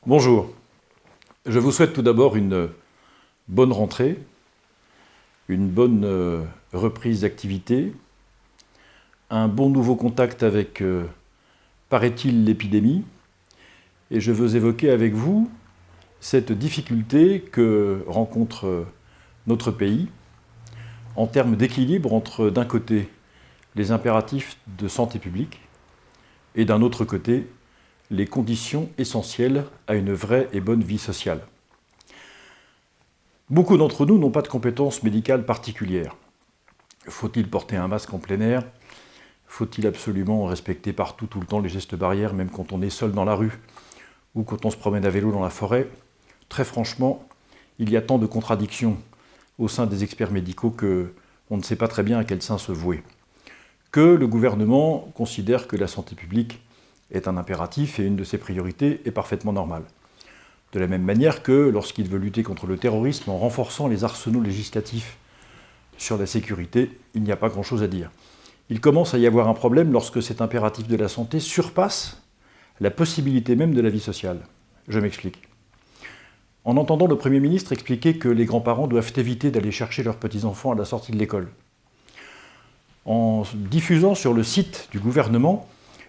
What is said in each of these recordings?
Bonjour, je vous souhaite tout d'abord une bonne rentrée, une bonne reprise d'activité, un bon nouveau contact avec, paraît-il, l'épidémie, et je veux évoquer avec vous cette difficulté que rencontre notre pays en termes d'équilibre entre, d'un côté, les impératifs de santé publique et d'un autre côté, les conditions essentielles à une vraie et bonne vie sociale. Beaucoup d'entre nous n'ont pas de compétences médicales particulières. Faut-il porter un masque en plein air? Faut-il absolument respecter partout, tout le temps, les gestes barrières, même quand on est seul dans la rue ou quand on se promène à vélo dans la forêt? Très franchement, il y a tant de contradictions au sein des experts médicaux qu'on ne sait pas très bien à quel sein se vouer. Que le gouvernement considère que la santé publique est un impératif et une de ses priorités est parfaitement normale. De la même manière que lorsqu'il veut lutter contre le terrorisme en renforçant les arsenaux législatifs sur la sécurité, il n'y a pas grand-chose à dire. Il commence à y avoir un problème lorsque cet impératif de la santé surpasse la possibilité même de la vie sociale. Je m'explique. En entendant le Premier ministre expliquer que les grands-parents doivent éviter d'aller chercher leurs petits-enfants à la sortie de l'école, en diffusant sur le site du gouvernement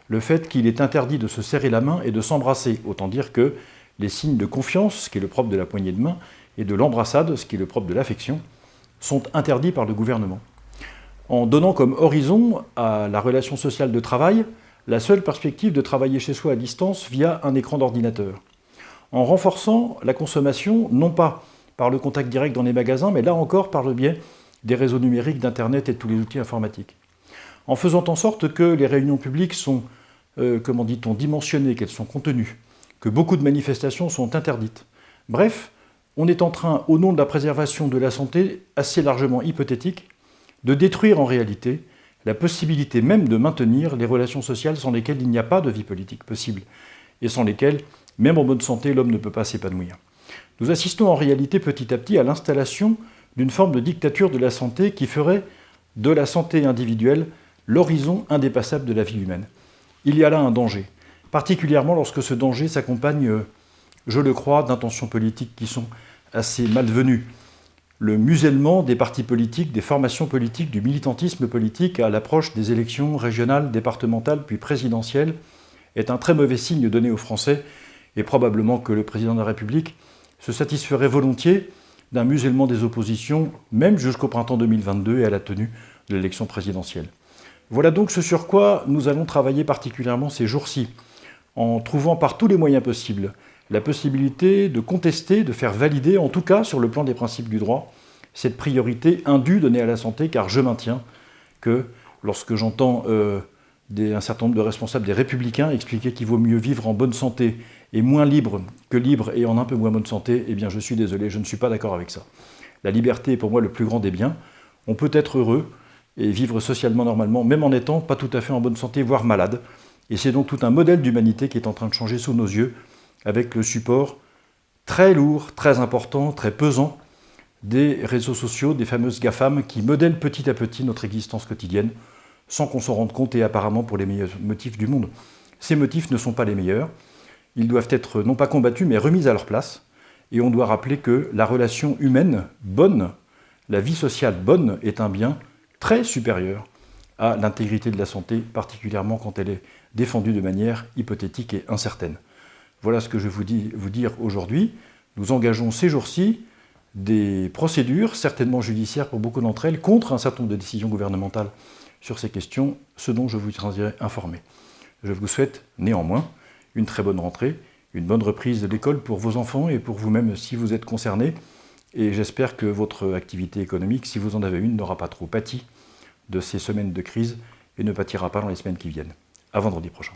le fait qu'il est interdit de se serrer la main et de s'embrasser. Autant dire que les signes de confiance, ce qui est le propre de la poignée de main, et de l'embrassade, ce qui est le propre de l'affection, sont interdits par le gouvernement. En donnant comme horizon à la relation sociale de travail la seule perspective de travailler chez soi à distance via un écran d'ordinateur. En renforçant la consommation, non pas par le contact direct dans les magasins, mais là encore par le biais des réseaux numériques, d'Internet et de tous les outils informatiques. En faisant en sorte que les réunions publiques sont, dimensionnées, qu'elles sont contenues, que beaucoup de manifestations sont interdites. Bref, on est en train, au nom de la préservation de la santé, assez largement hypothétique, de détruire en réalité la possibilité même de maintenir les relations sociales sans lesquelles il n'y a pas de vie politique possible, et sans lesquelles, même en bonne santé, l'homme ne peut pas s'épanouir. Nous assistons en réalité petit à petit à l'installation d'une forme de dictature de la santé qui ferait de la santé individuelle l'horizon indépassable de la vie humaine. Il y a là un danger, particulièrement lorsque ce danger s'accompagne, je le crois, d'intentions politiques qui sont assez malvenues. Le musellement des partis politiques, des formations politiques, du militantisme politique à l'approche des élections régionales, départementales, puis présidentielles, est un très mauvais signe donné aux Français, et probablement que le président de la République se satisferait volontiers d'un musellement des oppositions, même jusqu'au printemps 2022 et à la tenue de l'élection présidentielle. Voilà donc ce sur quoi nous allons travailler particulièrement ces jours-ci, en trouvant par tous les moyens possibles la possibilité de contester, de faire valider, en tout cas sur le plan des principes du droit, cette priorité indue donnée à la santé, car je maintiens que lorsque j'entends un certain nombre de responsables des Républicains expliquer qu'il vaut mieux vivre en bonne santé et moins libre que libre et en un peu moins bonne santé, eh bien je suis désolé, je ne suis pas d'accord avec ça. La liberté est pour moi le plus grand des biens. On peut être heureux et vivre socialement normalement, même en n'étant pas tout à fait en bonne santé, voire malade. Et c'est donc tout un modèle d'humanité qui est en train de changer sous nos yeux, avec le support très lourd, très important, très pesant des réseaux sociaux, des fameuses GAFAM, qui modèlent petit à petit notre existence quotidienne, sans qu'on s'en rende compte et apparemment pour les meilleurs motifs du monde. Ces motifs ne sont pas les meilleurs. Ils doivent être non pas combattus, mais remis à leur place. Et on doit rappeler que la relation humaine bonne, la vie sociale bonne, est un bien très supérieur à l'intégrité de la santé, particulièrement quand elle est défendue de manière hypothétique et incertaine. Voilà ce que je veux vous dire aujourd'hui. Nous engageons ces jours-ci des procédures, certainement judiciaires pour beaucoup d'entre elles, contre un certain nombre de décisions gouvernementales sur ces questions, ce dont je vous tiendrai informé. Je vous souhaite néanmoins une très bonne rentrée, une bonne reprise de l'école pour vos enfants et pour vous-même si vous êtes concernés. Et j'espère que votre activité économique, si vous en avez une, n'aura pas trop pâti de ces semaines de crise et ne pâtira pas dans les semaines qui viennent. À vendredi prochain.